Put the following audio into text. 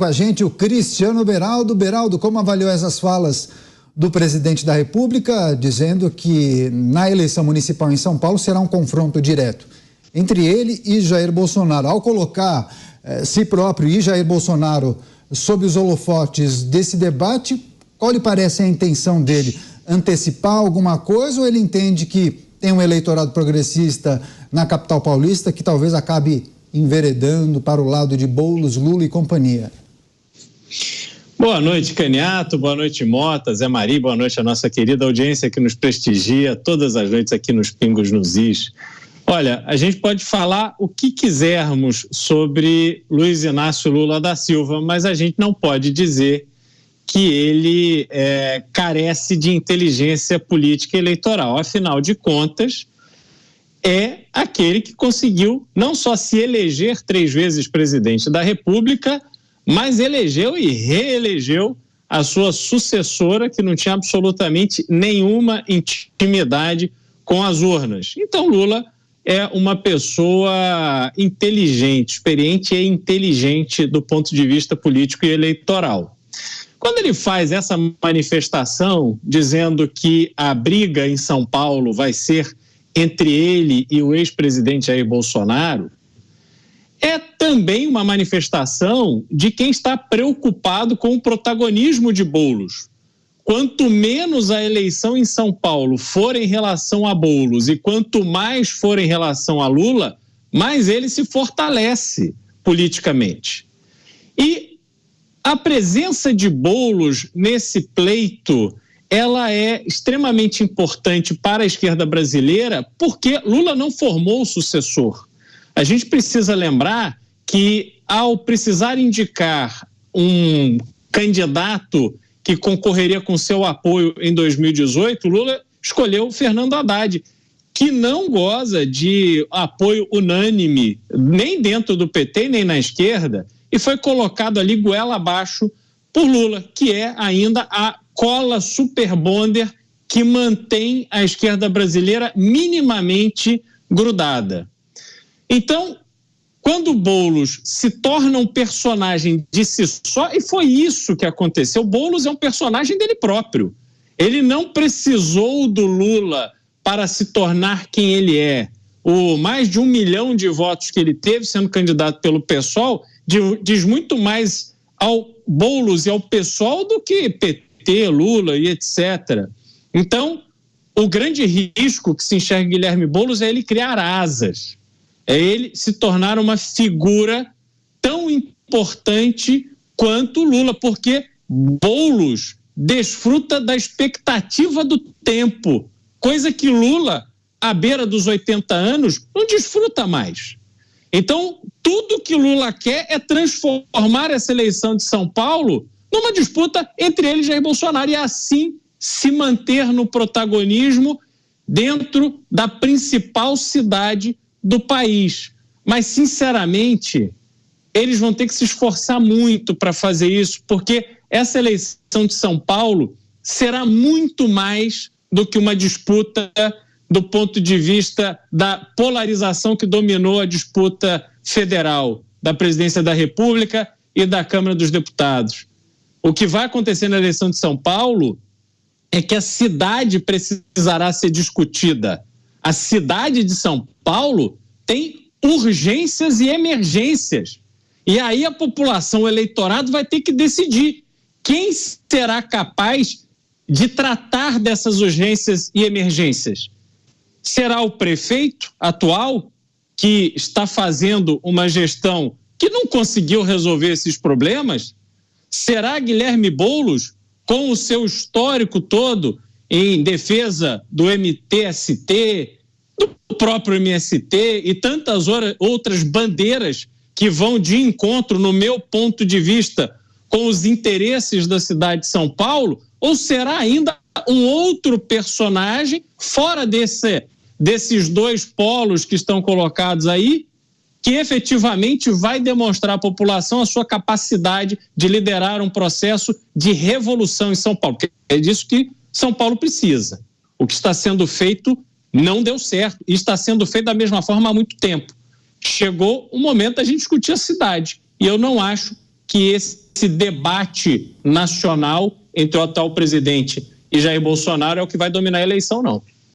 Com a gente o Cristiano Beraldo. Beraldo, como avaliou essas falas do presidente da República, dizendo que na eleição municipal em São Paulo será um confronto direto entre ele e Jair Bolsonaro? Ao colocar si próprio e Jair Bolsonaro sob os holofotes desse debate, qual lhe parece a intenção dele? Antecipar alguma coisa ou ele entende que tem um eleitorado progressista na capital paulista que talvez acabe enveredando para o lado de Boulos, Lula e companhia? Boa noite, Caniato, boa noite, Mota, Zé Mari, boa noite a nossa querida audiência que nos prestigia todas as noites aqui nos Pingos nos Is. Olha, a gente pode falar o que quisermos sobre Luiz Inácio Lula da Silva, mas a gente não pode dizer que ele carece de inteligência política e eleitoral. Afinal de contas, é aquele que conseguiu não só se eleger 3 vezes presidente da República, mas elegeu e reelegeu a sua sucessora, que não tinha absolutamente nenhuma intimidade com as urnas. Então, Lula é uma pessoa inteligente, experiente e inteligente do ponto de vista político e eleitoral. Quando ele faz essa manifestação dizendo que a briga em São Paulo vai ser entre ele e o ex-presidente Jair Bolsonaro, é também uma manifestação de quem está preocupado com o protagonismo de Boulos. Quanto menos a eleição em São Paulo for em relação a Boulos e quanto mais for em relação a Lula, mais ele se fortalece politicamente. E a presença de Boulos nesse pleito, ela é extremamente importante para a esquerda brasileira porque Lula não formou o sucessor. A gente precisa lembrar que, ao precisar indicar um candidato que concorreria com seu apoio em 2018, Lula escolheu Fernando Haddad, que não goza de apoio unânime, nem dentro do PT, nem na esquerda, e foi colocado ali goela abaixo por Lula, que é ainda a cola super bonder que mantém a esquerda brasileira minimamente grudada. Então, quando Boulos se torna um personagem de si só, e foi isso que aconteceu, Boulos é um personagem dele próprio. Ele não precisou do Lula para se tornar quem ele é. O mais de 1 milhão de votos que ele teve sendo candidato pelo PSOL diz muito mais ao Boulos e ao PSOL do que PT, Lula e etc. Então, o grande risco que se enxerga em Guilherme Boulos é ele criar asas. É ele se tornar uma figura tão importante quanto Lula, porque Boulos desfruta da expectativa do tempo, coisa que Lula, à beira dos 80 anos, não desfruta mais. Então, tudo que Lula quer é transformar essa eleição de São Paulo numa disputa entre ele e Jair Bolsonaro e assim se manter no protagonismo dentro da principal cidade do país. Mas, sinceramente, eles vão ter que se esforçar muito para fazer isso, porque essa eleição de São Paulo será muito mais do que uma disputa do ponto de vista da polarização que dominou a disputa federal, da presidência da República e da Câmara dos Deputados. O que vai acontecer na eleição de São Paulo é que a cidade precisará ser discutida. A cidade de São Paulo tem urgências e emergências. E aí a população, o eleitorado vai ter que decidir quem será capaz de tratar dessas urgências e emergências. Será o prefeito atual, que está fazendo uma gestão que não conseguiu resolver esses problemas? Será Guilherme Boulos, com o seu histórico todo em defesa do MTST, do próprio MST e tantas outras bandeiras que vão de encontro, no meu ponto de vista, com os interesses da cidade de São Paulo? Ou será ainda um outro personagem fora desses 2 polos que estão colocados aí, que efetivamente vai demonstrar à população a sua capacidade de liderar um processo de revolução em São Paulo? Porque é disso que São Paulo precisa. O que está sendo feito não deu certo e está sendo feito da mesma forma há muito tempo. Chegou o momento da gente discutir a cidade e eu não acho que esse debate nacional entre o atual presidente e Jair Bolsonaro é o que vai dominar a eleição, não.